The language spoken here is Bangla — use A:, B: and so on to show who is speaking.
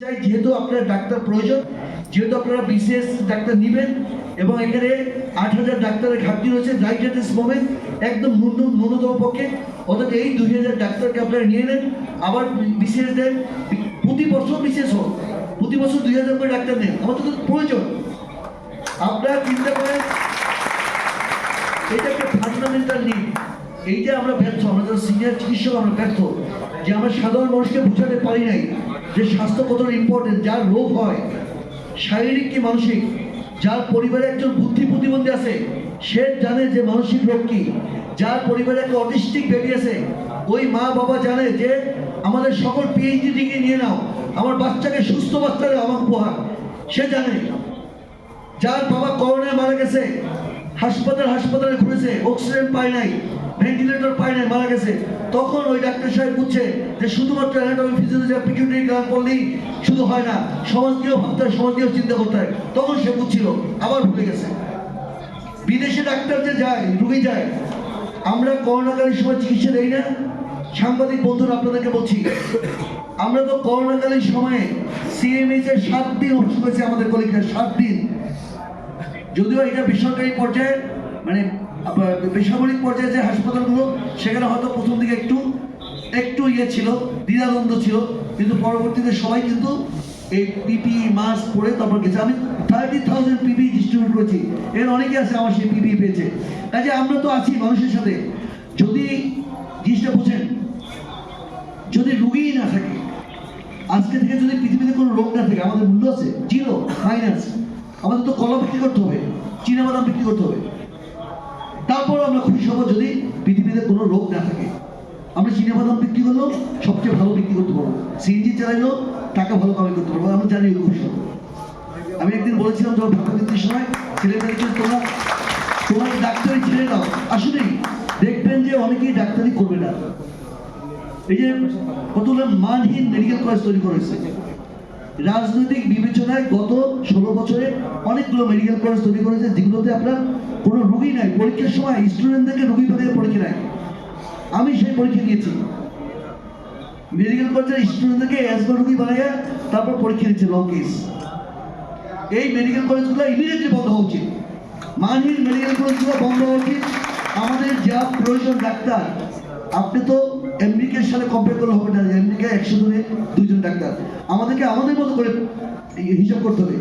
A: যেহেতু আপনার ডাক্তার প্রয়োজন, যেহেতু আপনারা বিশেষ ডাক্তার নেবেন এবং এখানে ৮,০০০ ডাক্তারের ঘাটতি রয়েছে রাইট এট দিস মোমেন্ট, একদম ন্যূনতম পক্ষে। অর্থাৎ এই ২,০০০ ডাক্তারকে আপনারা নিয়ে নেন, আবার বিশেষ দেন, প্রতি বছর বিশেষ হোক, প্রতি বছর ২,০০০ করে ডাক্তার নেন, আমাদের তো প্রয়োজন। আপনারা চিন্তা করেন, এটা একটা ফান্ডামেন্টাল নিড। এই যে আমরা ব্যর্থ, আমরা যারা সিনিয়র চিকিৎসক আমরা ব্যর্থ, যে আমরা সাধারণ মানুষকে বোঝাতে পারি নাই যে স্বাস্থ্য কতটা ইম্পর্টেন্ট। যার রোগ হয় শারীরিক কি মানসিক, যার পরিবারে একজন বুদ্ধি প্রতিবন্ধী আছে সে জানে যে মানসিক রোগ কি, যার পরিবারে একটা অটিস্টিক বেবি আছে ওই মা বাবা জানে যে আমাদের সকল পিএইচডি ডিগ্রি নিয়ে নাও, আমার বাচ্চাকে সুস্থ বাচ্চাকে আমার উপহার, সে জানে। যার বাবা করোনায় মারা গেছে, হাসপাতালে ঘুরেছে, অক্সিজেন পায় নাই, ভেন্টিলেটর পায় নাই, মারা গেছে, তখন ওই ডাক্তার সাহেব বুঝছে যে শুধুমাত্র অ্যানাটমি ফিজিওলজি পিকিউটারি গ্ল্যান্ড করলেই শুধু হয় না, সমাজ দিয়েও ভাবতে হয়, সমাজ দিয়েও চিন্তা করতে হয়। তখন সে বুঝছিল, আবার ভুলে গেছে। বিদেশে ডাক্তার যে যায়, রুগী যায়, আমরা করোনাকালীন সময় চিকিৎসা দেই না। সাংবাদিক বন্ধুরা আপনাদেরকে বলছি, আমরা তো করোনাকালীন সময়ে সিএমএইচ এর ৭ দিন ওষুধ হয়েছে আমাদের কলিগরা, ৭ দিন। যদিও এটা বেসরকারি পর্যায়ে, মানে বেসামরিক পর্যায়ে যে হাসপাতালগুলো, সেখানে হয়তো প্রথম দিকে একটু ইয়ে ছিল, দ্বিধাদ্বন্দ্ব ছিল, কিন্তু পরবর্তীতে সবাই কিন্তু এই পিপিই মাস্ক পরে তারপর গেছে। আমি 30,000 পিপিই ডিস্ট্রিবিউট করেছি, এর অনেকে আছে আমার সেই পিপিই পেয়েছে। কাজে আমরা তো আছি মানুষের সাথে। যদি জিনিসটা বুঝেন, যদি রুগীই না থাকে, আজকে থেকে যদি পৃথিবীতে কোনো রোগ না থাকে, আমাদের মূল্য আছে জিরো, মাইনাস। আমাদের তো কলা বিক্রি করতে হবে, চীনাবাদাম বিক্রি করতে হবে, তারপর আমরা খুশি হবো যদি পৃথিবীতে কোনো রোগ না থাকে। আমরা চীনাবাদাম বিক্রি করলেও সবচেয়ে ভালো বিক্রি করতে পারবো, সিএনজি চালাইলেও টাকা ভালো কামাই করতে পারবো, আমরা জানি খুশি হবো। আমি একদিন বলেছিলাম যখন ভাষা বৃত্তির সময় ছেলেমেয়েদেরকে, তোমার ডাক্তারি ছেড়ে দাও, আসলেই দেখবেন যে অনেকেই ডাক্তারি করবে না। এই যে কতগুলো মানহীন মেডিকেল কলেজ তৈরি করেছে, রাজনৈতিক বিবেচনায় গত 16 বছরে অনেকগুলো মেডিকেল কলেজ তৈরি করেছে যেগুলোতে আপনার কোনো রুগী নাই। পরীক্ষার সময় স্টুডেন্টদেরকে রুগী বানিয়ে পরীক্ষা নেয়। আমি সেই পরীক্ষা দিয়েছি, মেডিকেল কলেজের স্টুডেন্টদেরকে অ্যাজমা রুগী বানিয়ে তারপর পরীক্ষা দিচ্ছে লং কেস। এই মেডিকেল কলেজগুলো ইমিডিয়েটলি বন্ধ হওয়া উচিত, মানহীন মেডিকেল কলেজগুলো বন্ধ হওয়া উচিত। আমাদের যা প্রয়োজন ডাক্তার, আপনি তো আমেরিকার সাথে কম্পেয়ার করলে হবে না, আমেরিকায় 100 জনে 2 জন ডাক্তার। আমাদেরকে আমাদের মতো করে হিসাব করতে হবে।